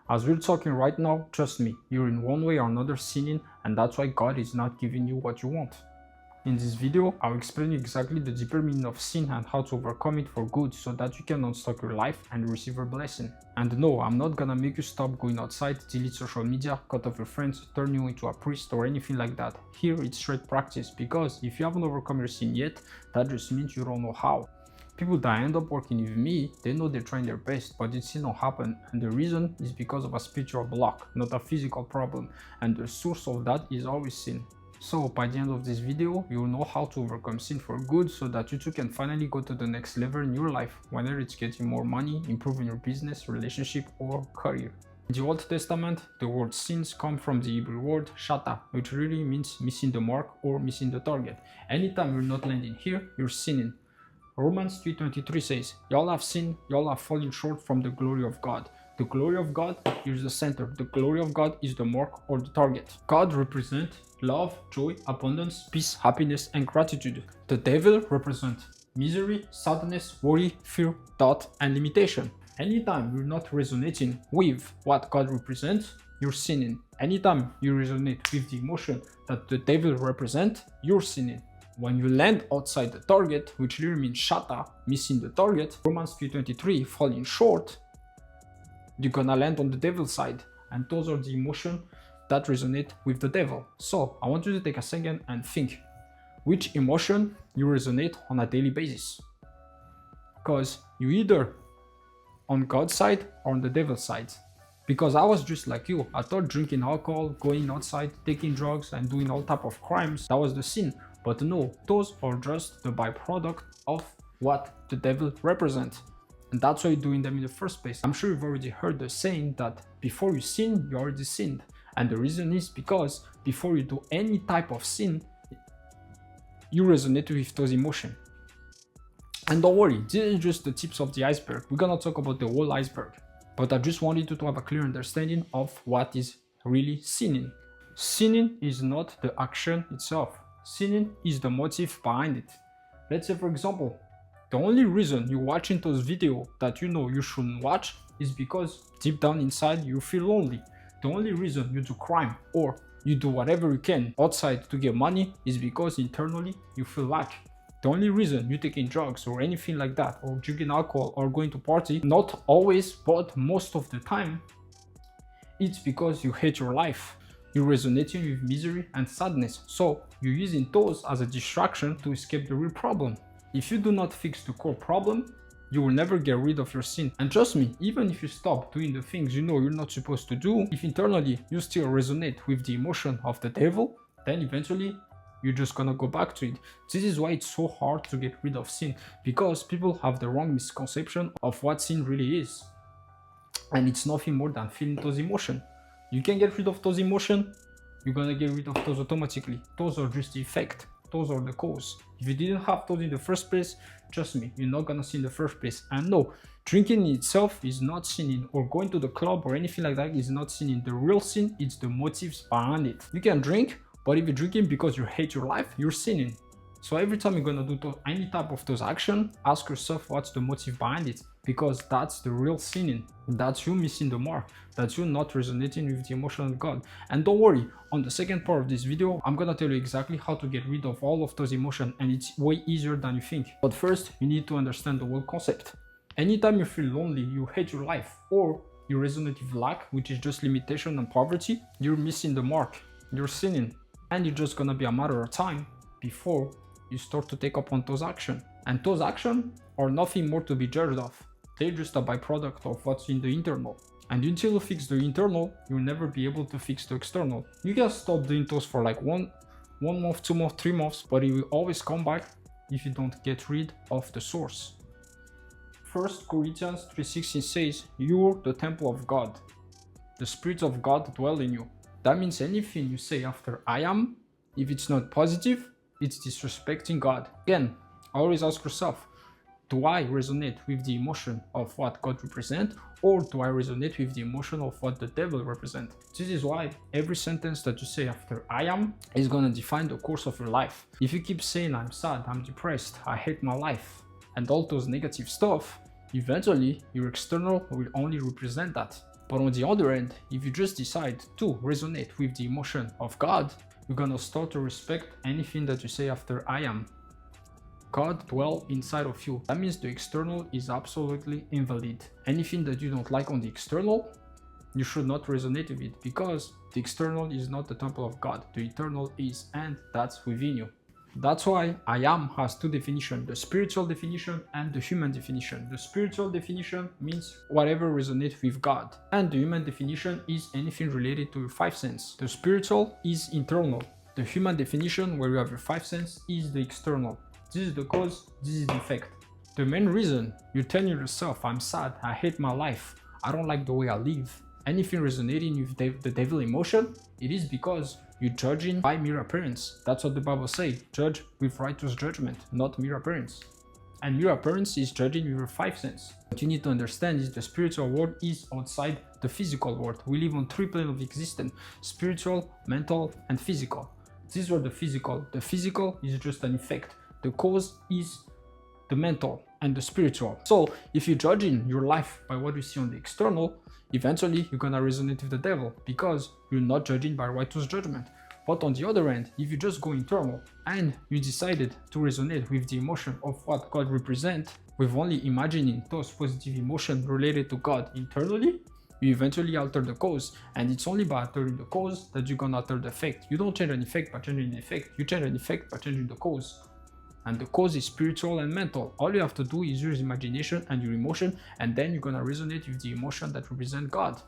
As we're talking right now, trust me, you're in one way or another sinning, and that's why God is not giving you what you want. In this video, I'll explain you exactly the deeper meaning of sin and how to overcome it for good so that you can unstuck your life and receive a blessing. And no, I'm not gonna make you stop going outside, delete social media, cut off your friends, turn you into a priest or anything like that. Here it's straight practice, because if you haven't overcome your sin yet, that just means you don't know how. People that end up working with me, they know they're trying their best, but it still not happen, and the reason is because of a spiritual block, not a physical problem, and the source of that is always sin. So by the end of this video, you will know how to overcome sin for good so that you too can finally go to the next level in your life, whether it's getting more money, improving your business, relationship or career. In the Old Testament, the word sins come from the Hebrew word shata, which really means missing the mark or missing the target. Anytime you're not landing here, you're sinning. Romans 3:23 says, y'all have sinned, y'all have fallen short from the glory of God. The glory of God is the center. The glory of God is the mark or the target. God represents love, joy, abundance, peace, happiness, and gratitude. The devil represents misery, sadness, worry, fear, doubt, and limitation. Anytime you're not resonating with what God represents, you're sinning. Anytime you resonate with the emotion that the devil represents, you're sinning. When you land outside the target, which literally means shata, missing the target, Romans 3:23, falling short, you're gonna land on the devil's side, and those are the emotions that resonate with the devil. So I want you to take a second and think which emotion you resonate on a daily basis, because you either on God's side or on the devil's side. Because I was just like you, I thought drinking alcohol, going outside, taking drugs and doing all type of crimes, that was the sin. But no, those are just the byproduct of what the devil represents. And that's why you're doing them in the first place. I'm sure you've already heard the saying that before you sin, you already sinned. And the reason is because before you do any type of sin, you resonate with those emotions. And don't worry, this is just the tips of the iceberg. We're gonna talk about the whole iceberg. But I just wanted you to have a clear understanding of what is really sinning. Sinning is not the action itself. Sinning is the motive behind it. Let's say, for example, the only reason you're watching those videos that you know you shouldn't watch is because deep down inside you feel lonely. The only reason you do crime or you do whatever you can outside to get money is because internally you feel lack. The only reason you're taking drugs or anything like that, or drinking alcohol or going to party, not always but most of the time, it's because you hate your life. You're resonating with misery and sadness, so you're using those as a distraction to escape the real problem. If you do not fix the core problem, you will never get rid of your sin. And trust me, even if you stop doing the things you know you're not supposed to do, if internally you still resonate with the emotion of the devil, then eventually you're just gonna go back to it. This is why it's so hard to get rid of sin, because people have the wrong misconception of what sin really is. And it's nothing more than feeling those emotions. You can get rid of those emotions, you're gonna get rid of those automatically. Those are just the effect, those are the cause. If you didn't have those in the first place, trust me, you're not gonna sin in the first place. And no, drinking in itself is not sinning, or going to the club or anything like that is not sinning. The real sin is the motives behind it. You can drink, but if you're drinking because you hate your life, you're sinning. So every time you're gonna do any type of those action, ask yourself what's the motive behind it, because that's the real sinning. That's you missing the mark. That's you not resonating with the emotion of God. And don't worry, on the second part of this video, I'm gonna tell you exactly how to get rid of all of those emotions, and it's way easier than you think. But first, you need to understand the whole concept. Anytime you feel lonely, you hate your life, or you resonate with lack, which is just limitation and poverty, you're missing the mark. You're sinning. And it's just gonna be a matter of time before you start to take up on those actions. And those actions are nothing more to be judged of. They're just a byproduct of what's in the internal. And until you fix the internal, you'll never be able to fix the external. You can stop doing those for like one month, 2 months, 3 months, but it will always come back if you don't get rid of the source. 1 Corinthians 3:16 says, you're the temple of God. The Spirit of God dwells in you. That means anything you say after I am, if it's not positive, it's disrespecting God. Again, always ask yourself, do I resonate with the emotion of what God represents, or do I resonate with the emotion of what the devil represents? This is why every sentence that you say after I am is gonna define the course of your life. If you keep saying I'm sad, I'm depressed, I hate my life, and all those negative stuff, eventually your external will only represent that. But on the other end, if you just decide to resonate with the emotion of God, you're gonna start to respect anything that you say after I am. God dwells inside of you. That means the external is absolutely invalid. Anything that you don't like on the external, you should not resonate with it, because the external is not the temple of God. The eternal is, and that's within you. That's why I am has two definitions, the spiritual definition and the human definition. The spiritual definition means whatever resonates with God, and the human definition is anything related to your five senses. The spiritual is internal. The human definition, where you have your five senses, is the external. This is the cause, this is the effect. The main reason you're telling yourself, I'm sad, I hate my life, I don't like the way I live, anything resonating with the devil emotion, it is because you're judging by mere appearance. That's what the Bible says. Judge with righteous judgment, not mere appearance. And mere appearance is judging with your five senses. What you need to understand is the spiritual world is outside the physical world. We live on three planes of existence: spiritual, mental, and physical. These are the physical. The physical is just an effect. The cause is the mental and the spiritual. So if you're judging your life by what you see on the external, eventually you're gonna resonate with the devil, because you're not judging by righteous judgment. But on the other hand, if you just go internal and you decided to resonate with the emotion of what God represents, with only imagining those positive emotions related to God internally, you eventually alter the cause. And it's only by altering the cause that you're gonna alter the effect. You don't change an effect by changing the effect, you change an effect by changing the cause. And the cause is spiritual and mental. All you have to do is use imagination and your emotion, and then you're gonna resonate with the emotion that represents God.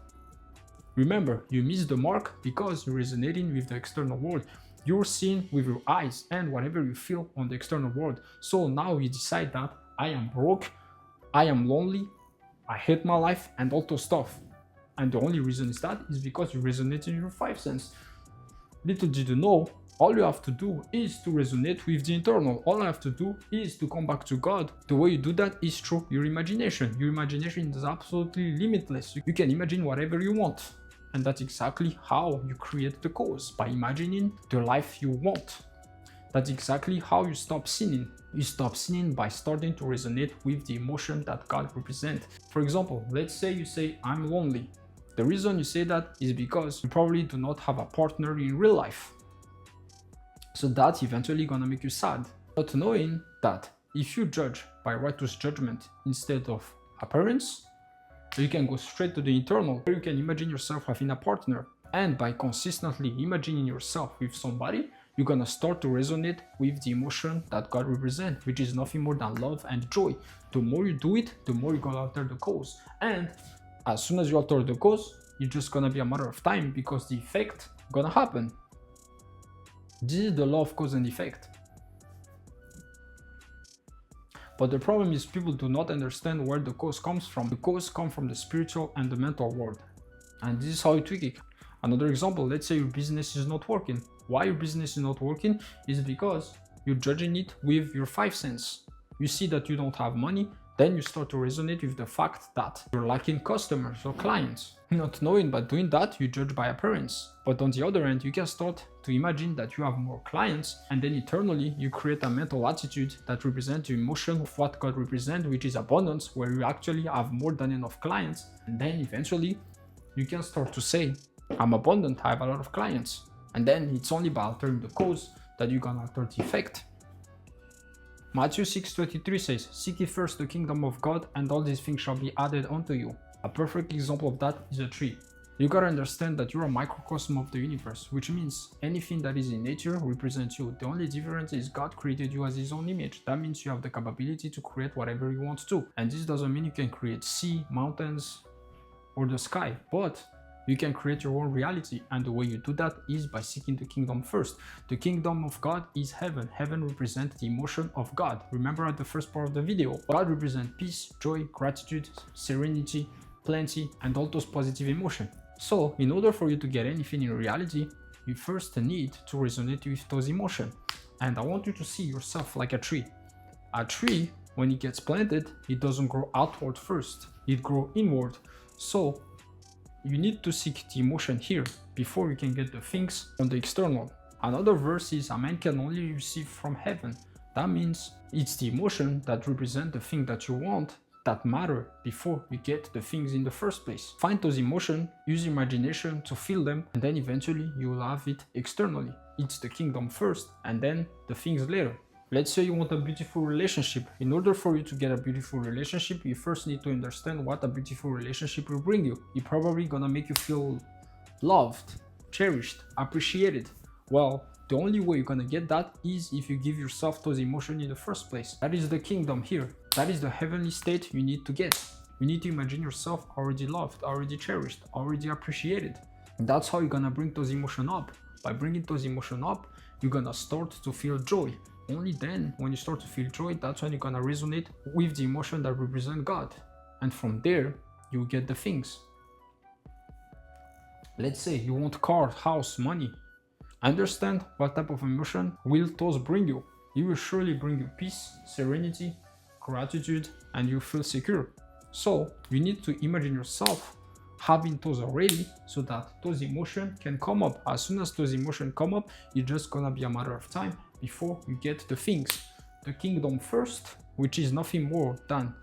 Remember, you miss the mark because you're resonating with the external world. You're seeing with your eyes and whatever you feel on the external world. So now you decide that I am broke, I am lonely, I hate my life, and all those stuff. And the only reason is that is because you resonate in your five senses. Little did you know, all you have to do is to resonate with the internal. All you have to do is to come back to God. The way you do that is through your imagination. Your imagination is absolutely limitless. You can imagine whatever you want. And that's exactly how you create the cause, by imagining the life you want. That's exactly how you stop sinning. You stop sinning by starting to resonate with the emotion that God represents. For example, let's say you say, I'm lonely. The reason you say that is because you probably do not have a partner in real life. So that's eventually gonna make you sad. But knowing that if you judge by righteous judgment instead of appearance, you can go straight to the internal, where you can imagine yourself having a partner. And by consistently imagining yourself with somebody, you're gonna start to resonate with the emotion that God represents, which is nothing more than love and joy. The more you do it, the more you're gonna alter the cause. And as soon as you alter the cause, it's just gonna be a matter of time, because the effect gonna happen. This is the law of cause and effect. But the problem is people do not understand where the cause comes from. The cause comes from the spiritual and the mental world. And this is how you tweak it. Another example, let's say your business is not working. Why your business is not working is because you're judging it with your five senses. You see that you don't have money, then you start to resonate with the fact that you're lacking customers or clients. Not knowing, but doing that, you judge by appearance. But on the other hand, you can start to imagine that you have more clients, and then eternally you create a mental attitude that represents your emotion of what God represents, which is abundance, where you actually have more than enough clients. And then eventually you can start to say, I'm abundant, I have a lot of clients. And then it's only by altering the cause that you're gonna alter the effect. Matthew 6:23 says, seek ye first the kingdom of God, and all these things shall be added unto you. A perfect example of that is a tree. You gotta understand that you're a microcosm of the universe, which means anything that is in nature represents you. The only difference is God created you as his own image. That means you have the capability to create whatever you want to. And this doesn't mean you can create sea, mountains, or the sky, but you can create your own reality, and the way you do that is by seeking the kingdom first. The kingdom of God is heaven. Heaven represents the emotion of God. Remember at the first part of the video, God represents peace, joy, gratitude, serenity, plenty, and all those positive emotions. So in order for you to get anything in reality, you first need to resonate with those emotions. And I want you to see yourself like a tree. A tree, when it gets planted, it doesn't grow outward first, it grows inward. So you need to seek the emotion here before you can get the things on the external. Another verse is, a man can only receive from heaven. That means it's the emotion that represents the thing that you want that matter before you get the things in the first place. Find those emotions, use imagination to feel them, and then eventually you will have it externally. It's the kingdom first and then the things later. Let's say you want a beautiful relationship. In order for you to get a beautiful relationship, you first need to understand what a beautiful relationship will bring you. It's probably gonna make you feel loved, cherished, appreciated. Well, the only way you're gonna get that is if you give yourself those emotions in the first place. That is the kingdom here. That is the heavenly state you need to get. You need to imagine yourself already loved, already cherished, already appreciated. And that's how you're gonna bring those emotions up. By bringing those emotions up, you're gonna start to feel joy. Only then, when you start to feel joy, that's when you're gonna resonate with the emotion that represent God. And from there, you get the things. Let's say you want car, house, money. Understand what type of emotion will those bring you. It will surely bring you peace, serenity, gratitude, and you feel secure. So you need to imagine yourself having those already so that those emotions can come up. As soon as those emotions come up, it's just gonna be a matter of time before you get the things. The kingdom first, which is nothing more than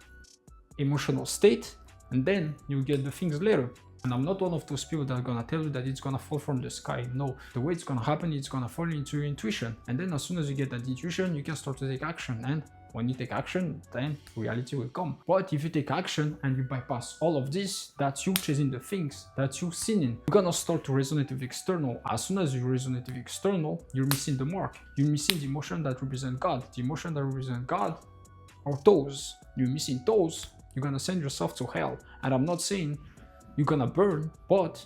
emotional state, and then you get the things later. And I'm not one of those people that are gonna tell you that it's gonna fall from the sky. No, the way it's gonna happen, it's gonna fall into your intuition. And then as soon as you get that intuition, you can start to take action. And when you take action, then reality will come. But if you take action and you bypass all of this, that's you chasing the things, that's you sinning. You're gonna start to resonate with external. As soon as you resonate with external, you're missing the mark. You're missing the emotion that represent God. The emotion that represent God are those. You're missing those, you're gonna send yourself to hell. And I'm not saying you're gonna burn, but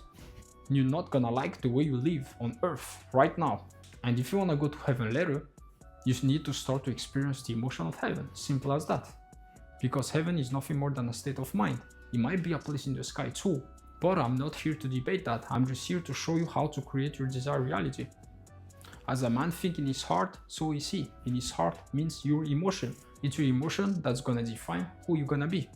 you're not gonna like the way you live on earth right now. And if you wanna go to heaven later, you need to start to experience the emotion of heaven. Simple as that. Because heaven is nothing more than a state of mind. It might be a place in the sky too, but I'm not here to debate that. I'm just here to show you how to create your desired reality. As a man thinks in his heart, so is he. In his heart means your emotion. It's your emotion that's gonna define who you're gonna be.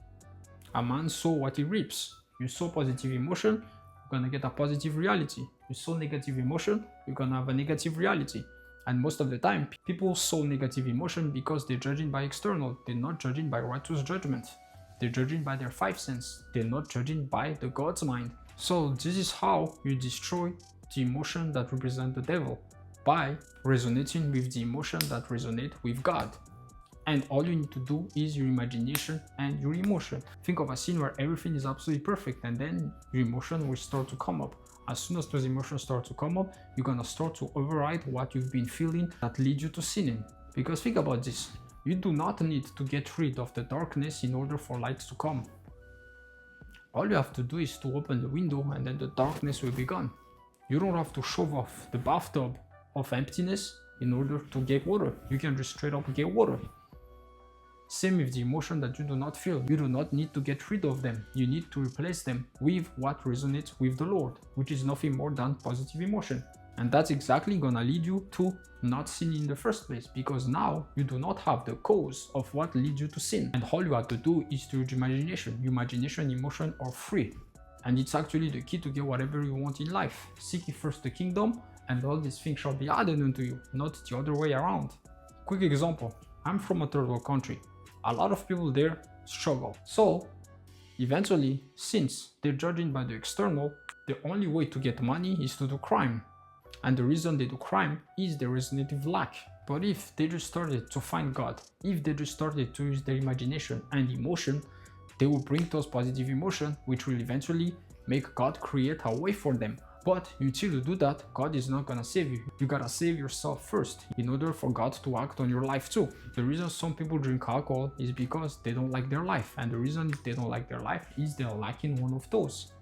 A man sows what he reaps. You sow positive emotion, you're gonna get a positive reality. You sow negative emotion, you're gonna have a negative reality. And most of the time, people sow negative emotion because they're judging by external. They're not judging by righteous judgment. They're judging by their five senses. They're not judging by the God's mind. So this is how you destroy the emotion that represent the devil, by resonating with the emotion that resonate with God. And all you need to do is your imagination and your emotion. Think of a scene where everything is absolutely perfect, and then your emotion will start to come up. As soon as those emotions start to come up, you're gonna start to override what you've been feeling that leads you to sinning. Because think about this, you do not need to get rid of the darkness in order for light to come. All you have to do is to open the window and then the darkness will be gone. You don't have to shove off the bathtub of emptiness in order to get water. You can just straight up get water. Same with the emotion that you do not feel. You do not need to get rid of them. You need to replace them with what resonates with the Lord, which is nothing more than positive emotion. And that's exactly gonna lead you to not sin in the first place, because now you do not have the cause of what leads you to sin. And all you have to do is to use imagination. Your imagination and emotion are free. And it's actually the key to get whatever you want in life. Seek ye first the kingdom, and all these things shall be added unto you, not the other way around. Quick example, I'm from a third world country. A lot of people there struggle. So eventually, since they're judging by the external, the only way to get money is to do crime. And the reason they do crime is the resonative lack. But if they just started to find God, if they just started to use their imagination and emotion, they will bring those positive emotions, which will eventually make God create a way for them. But until you do that, God is not gonna save you. You gotta save yourself first in order for God to act on your life too. The reason some people drink alcohol is because they don't like their life. And the reason they don't like their life is they're lacking one of those.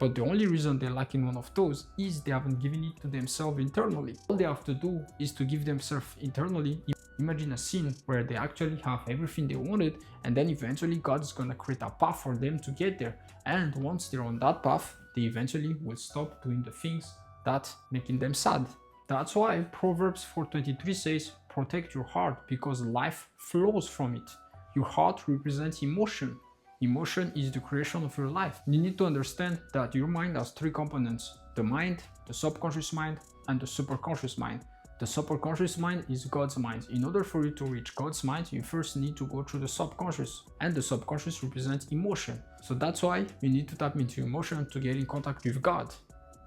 But the only reason they're lacking one of those is they haven't given it to themselves internally. All they have to do is to give themselves internally. Imagine a scene where they actually have everything they wanted, and then eventually God is gonna create a path for them to get there. And once they're on that path, they eventually will stop doing the things that making them sad. That's why Proverbs 4:23 says, protect your heart because life flows from it. Your heart represents emotion. Emotion is the creation of your life. You need to understand that your mind has three components: the mind, the subconscious mind, and the superconscious mind. The superconscious mind is God's mind. In order for you to reach God's mind, you first need to go through the subconscious, and the subconscious represents emotion. So that's why you need to tap into emotion to get in contact with God.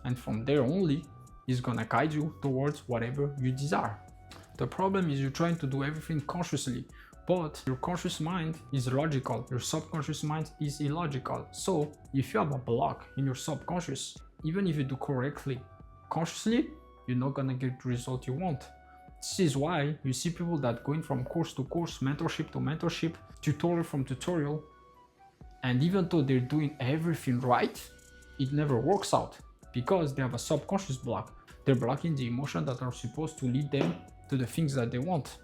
And from there only, He's gonna guide you towards whatever you desire. The problem is you're trying to do everything consciously, but your conscious mind is logical, your subconscious mind is illogical. So if you have a block in your subconscious, even if you do correctly consciously, you're not gonna get the result you want. This is why you see people that going from course to course, mentorship to mentorship, tutorial from tutorial, and even though they're doing everything right, it never works out because they have a subconscious block. They're blocking the emotions that are supposed to lead them to the things that they want.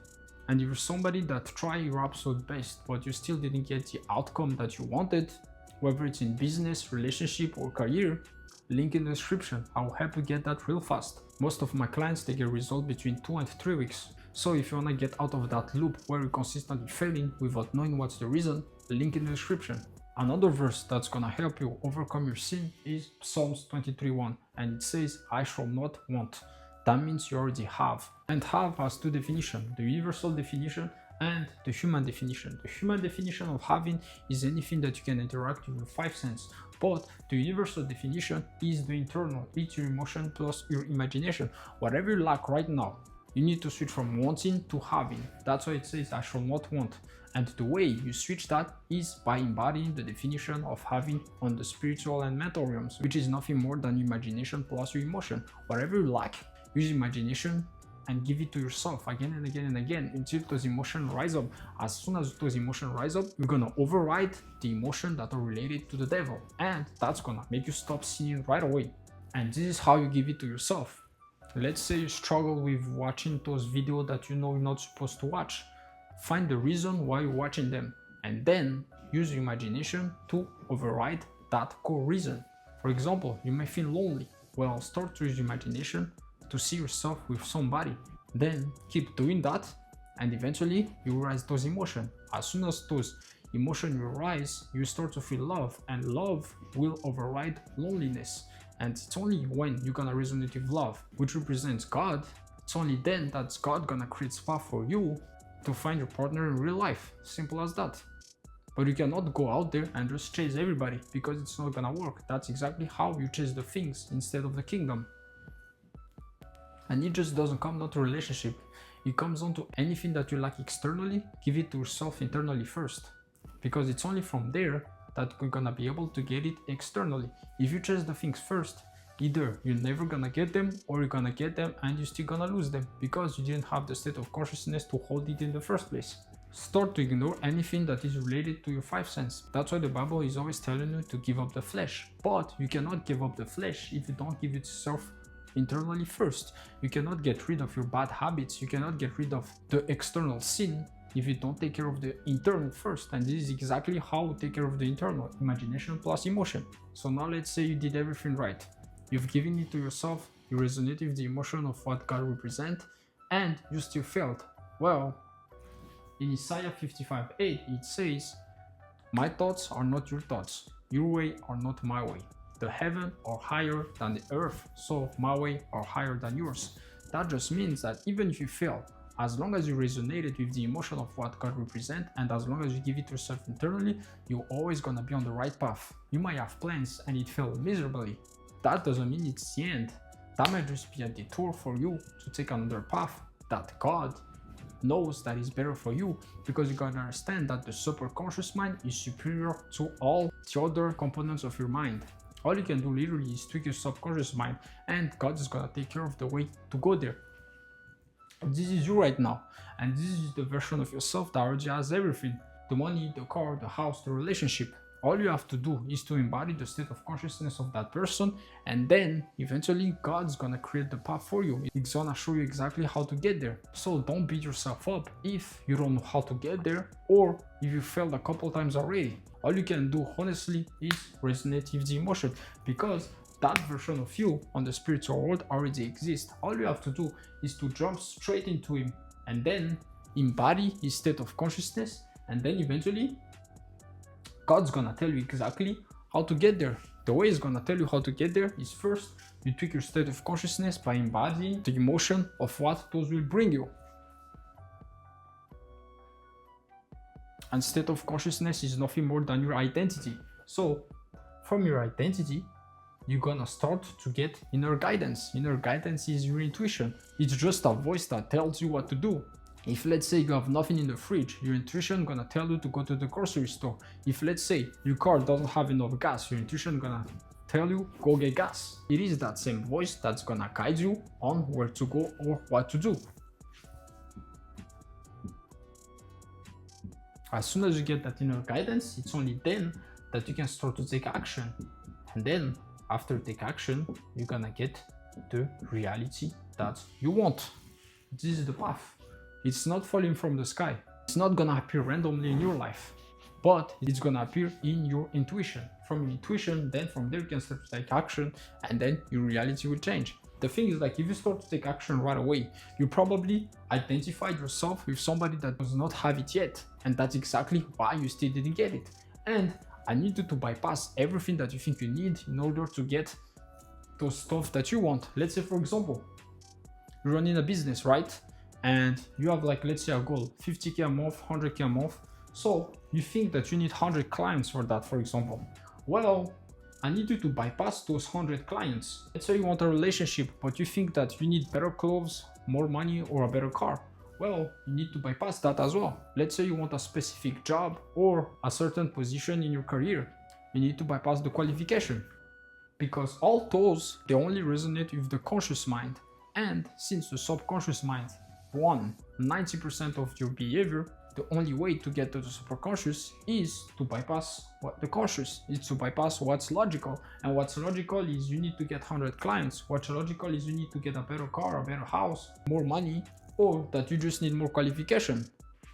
And if you're somebody that tried your absolute best, but you still didn't get the outcome that you wanted, whether it's in business, relationship, or career, link in the description. I will help you get that real fast. Most of my clients, they get result between 2 and 3 weeks. So if you wanna get out of that loop where you're consistently failing without knowing what's the reason, link in the description. Another verse that's gonna help you overcome your sin is Psalms 23:1, and it says, I shall not want. That means you already have. And have has two definitions, the universal definition and the human definition. The human definition of having is anything that you can interact with your 5 senses. But the universal definition is the internal, it's your emotion plus your imagination. Whatever you lack right now, you need to switch from wanting to having. That's why it says, I shall not want. And the way you switch that is by embodying the definition of having on the spiritual and mental realms, which is nothing more than imagination plus your emotion. Whatever you lack, use imagination and give it to yourself again and again and again until those emotions rise up. As soon as those emotions rise up, you're gonna override the emotions that are related to the devil, and that's gonna make you stop sinning right away. And this is how you give it to yourself. Let's say you struggle with watching those videos that you know you're not supposed to watch. Find the reason why you're watching them, and then use your imagination to override that core reason. For example, you may feel lonely. Well, start to use your imagination to see yourself with somebody. Then keep doing that, and eventually you rise those emotions. As soon as those emotions will rise, you start to feel love, and love will override loneliness. And it's only when you're gonna resonate with love, which represents God, it's only then that God gonna create space for you to find your partner in real life. Simple as that. But you cannot go out there and just chase everybody, because it's not gonna work. That's exactly how you chase the things instead of the kingdom. And it just doesn't come down to relationship. It comes down to anything that you lack externally, give it to yourself internally first. Because it's only from there that you're gonna be able to get it externally. If you chase the things first, either you're never gonna get them, or you're gonna get them and you're still gonna lose them because you didn't have the state of consciousness to hold it in the first place. Start to ignore anything that is related to your 5 senses. That's why the Bible is always telling you to give up the flesh. But you cannot give up the flesh if you don't give it yourself internally first. You cannot get rid of your bad habits, you cannot get rid of the external sin if you don't take care of the internal first. And this is exactly how we take care of the internal, imagination plus emotion. So now let's say you did everything right. You've given it to yourself, you resonate with the emotion of what God represents, and you still failed. Well, in Isaiah 55:8 it says, my thoughts are not your thoughts, your way are not my way. The heaven are higher than the earth, so my way are higher than yours. That just means that even if you fail, as long as you resonated with the emotion of what God represents, and as long as you give it to yourself internally, you're always gonna be on the right path. You might have plans and it failed miserably. That doesn't mean it's the end. That might just be a detour for you to take another path that God knows that is better for you, because you gotta understand that the superconscious mind is superior to all the other components of your mind. All you can do literally is tweak your subconscious mind, and God is gonna take care of the way to go there. This is you right now, and this is the version of yourself that already has everything: the money, the car, the house, the relationship. All you have to do is to embody the state of consciousness of that person, and then eventually God's gonna create the path for you. It's gonna show you exactly how to get there. So don't beat yourself up if you don't know how to get there, or if you failed a couple times already. All you can do honestly is resonate with the emotion, because that version of you on the spiritual world already exists. All you have to do is to jump straight into him and then embody his state of consciousness, and then eventually God's gonna tell you exactly how to get there. The way it's gonna tell you how to get there is first, you tweak your state of consciousness by embodying the emotion of what those will bring you. And state of consciousness is nothing more than your identity. So from your identity, you're gonna start to get inner guidance. Inner guidance is your intuition. It's just a voice that tells you what to do. If let's say you have nothing in the fridge, your intuition gonna tell you to go to the grocery store. If let's say your car doesn't have enough gas, your intuition gonna tell you go get gas. It is that same voice that's gonna guide you on where to go or what to do. As soon as you get that inner guidance, it's only then that you can start to take action. And then after take action, you're gonna get the reality that you want. This is the path. It's not falling from the sky. It's not gonna appear randomly in your life, but it's gonna appear in your intuition. From your intuition, then from there you can start to take action, and then your reality will change. The thing is, like, if you start to take action right away, you probably identified yourself with somebody that does not have it yet, and that's exactly why you still didn't get it. And I need you to bypass everything that you think you need in order to get those stuff that you want. Let's say, for example, you're running a business, right? And you have, like, let's say a goal, 50K a month, 100K a month. So you think that you need 100 clients for that, for example. Well, I need you to bypass those 100 clients. Let's say you want a relationship, but you think that you need better clothes, more money, or a better car. Well, you need to bypass that as well. Let's say you want a specific job or a certain position in your career. You need to bypass the qualification, because all those, they only resonate with the conscious mind. And since the subconscious mind won 90% of your behavior, the only way to get to the superconscious is to bypass what the conscious is, to bypass what's logical. And what's logical is you need to get 100 clients. What's logical is you need to get a better car, a better house, more money, or that you just need more qualification.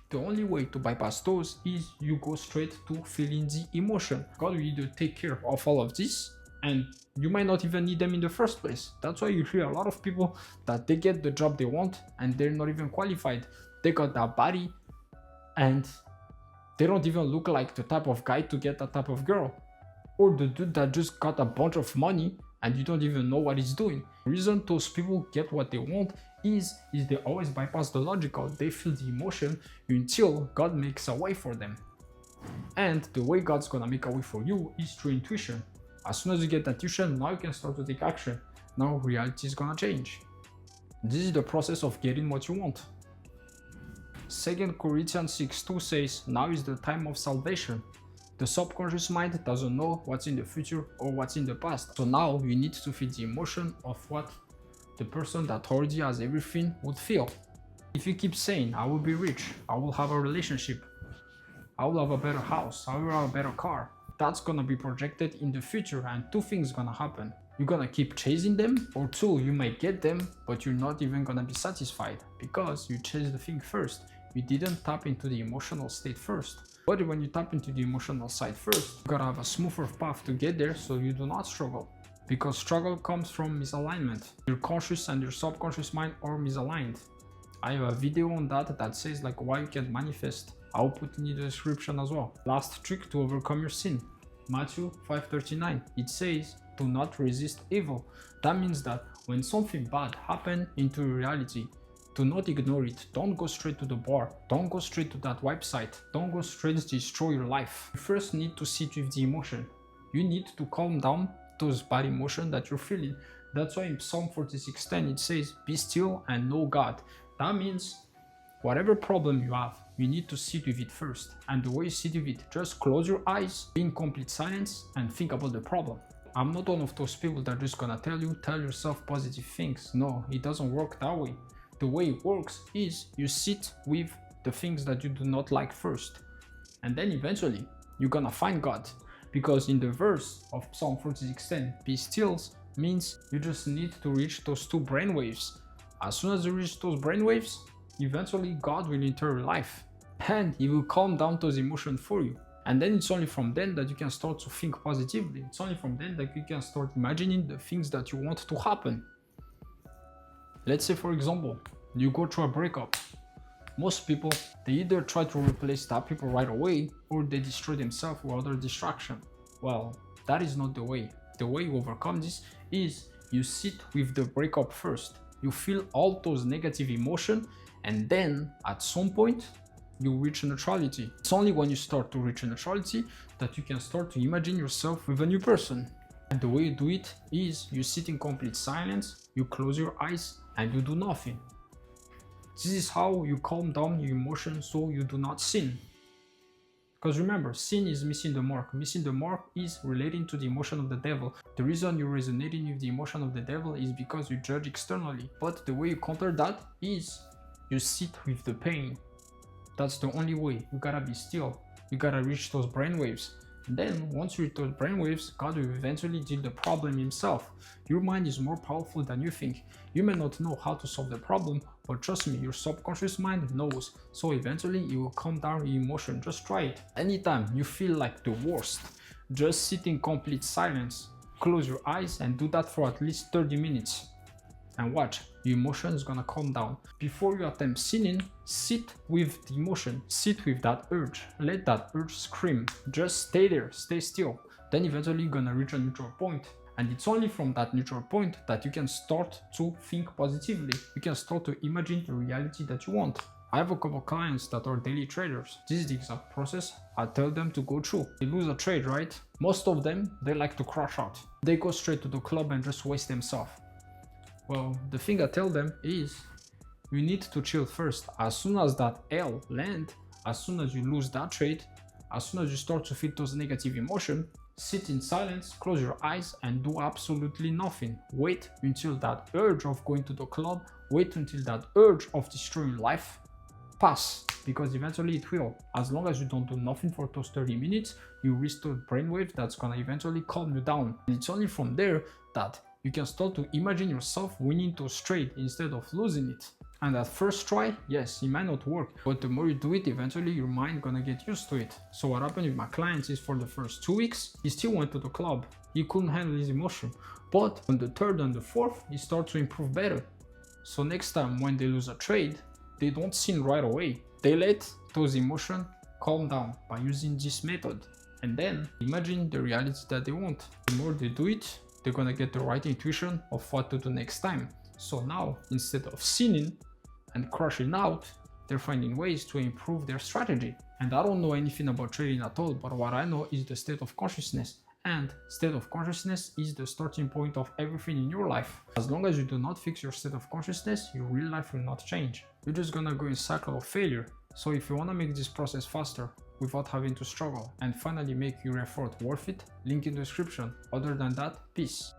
The only way to bypass those is you go straight to feeling the emotion. God will either take care of all of this, and you might not even need them in the first place. That's why you hear a lot of people that they get the job they want and they're not even qualified. They got that body and they don't even look like the type of guy to get that type of girl. Or the dude that just got a bunch of money and you don't even know what he's doing. The reason those people get what they want is they always bypass the logical. They feel the emotion until God makes a way for them. And the way God's gonna make a way for you is through intuition. As soon as you get that intuition, now you can start to take action. Now reality is gonna change. This is the process of getting what you want. 2 Corinthians 6:2 says, now is the time of salvation. The subconscious mind doesn't know what's in the future or what's in the past. So now you need to feel the emotion of what the person that already has everything would feel. If you keep saying, I will be rich, I will have a relationship, I will have a better house, I will have a better car, that's gonna be projected in the future, and two things gonna happen. You're gonna keep chasing them, or two, you might get them, but you're not even gonna be satisfied because you chased the thing first. You didn't tap into the emotional state first. But when you tap into the emotional side first, you gotta have a smoother path to get there so you do not struggle. Because struggle comes from misalignment. Your conscious and your subconscious mind are misaligned. I have a video on that says like why you can manifest. I'll put it in the description as well. Last trick to overcome your sin. Matthew 5:39. It says, do not resist evil. That means that when something bad happens into reality, do not ignore it. Don't go straight to the bar. Don't go straight to that website. Don't go straight to destroy your life. You first need to sit with the emotion. You need to calm down those bad emotions that you're feeling. That's why in Psalm 46:10 it says, be still and know God. That means whatever problem you have, you need to sit with it first. And the way you sit with it, just close your eyes, be in complete silence, and think about the problem. I'm not one of those people that are just gonna tell yourself positive things. No, it doesn't work that way. The way it works is you sit with the things that you do not like first. And then eventually, you're gonna find God. Because in the verse of Psalm 46:10, be still means you just need to reach those two brainwaves. As soon as you reach those brainwaves, eventually God will enter your life. And He will calm down those emotions for you. And then it's only from then that you can start to think positively. It's only from then that you can start imagining the things that you want to happen. Let's say, for example, you go through a breakup. Most people, they either try to replace that people right away or they destroy themselves with other distraction. Well, that is not the way. The way you overcome this is you sit with the breakup first. You feel all those negative emotions, and then at some point you reach neutrality. It's only when you start to reach neutrality that you can start to imagine yourself with a new person. And the way you do it is you sit in complete silence, you close your eyes, and you do nothing. This is how you calm down your emotions so you do not sin. Because remember, sin is missing the mark. Missing the mark is relating to the emotion of the devil. The reason you're resonating with the emotion of the devil is because you judge externally. But the way you counter that is you sit with the pain. That's the only way. You gotta be still. You gotta reach those brainwaves. And then once you reach those brainwaves, God will eventually deal the problem himself. Your mind is more powerful than you think. You may not know how to solve the problem, but trust me, your subconscious mind knows. So eventually it will calm down your emotion. Just try it. Anytime you feel like the worst, just sit in complete silence. Close your eyes and do that for at least 30 minutes. And watch, your emotion is gonna calm down. Before you attempt sinning, sit with the emotion, sit with that urge, let that urge scream. Just stay there, stay still. Then eventually you're gonna reach a neutral point. And it's only from that neutral point that you can start to think positively. You can start to imagine the reality that you want. I have a couple clients that are daily traders. This is the exact process I tell them to go through. They lose a trade, right? Most of them, they like to crash out. They go straight to the club and just waste themselves. Well, the thing I tell them is you need to chill first. As soon as that L land, as soon as you lose that trade, as soon as you start to feel those negative emotions, sit in silence, close your eyes and do absolutely nothing. Wait until that urge of going to the club, wait until that urge of destroying life pass, because eventually it will. As long as you don't do nothing for those 30 minutes, you restore brainwave that's gonna eventually calm you down. And it's only from there that you can start to imagine yourself winning those trades instead of losing it. And at first try, yes, it might not work, but the more you do it, eventually your mind gonna get used to it. So what happened with my clients is for the first 2 weeks, he still went to the club. He couldn't handle his emotion. But on the third and the fourth, he started to improve better. So next time when they lose a trade, they don't sin right away. They let those emotions calm down by using this method. And then imagine the reality that they want. The more they do it, they're gonna get the right intuition of what to do next time. So now, instead of sinning and crashing out, they're finding ways to improve their strategy. And I don't know anything about trading at all, but what I know is the state of consciousness. And state of consciousness is the starting point of everything in your life. As long as you do not fix your state of consciousness, your real life will not change. You're just gonna go in a cycle of failure. So if you wanna make this process faster, without having to struggle, and finally make your effort worth it, link in the description. Other than that, peace.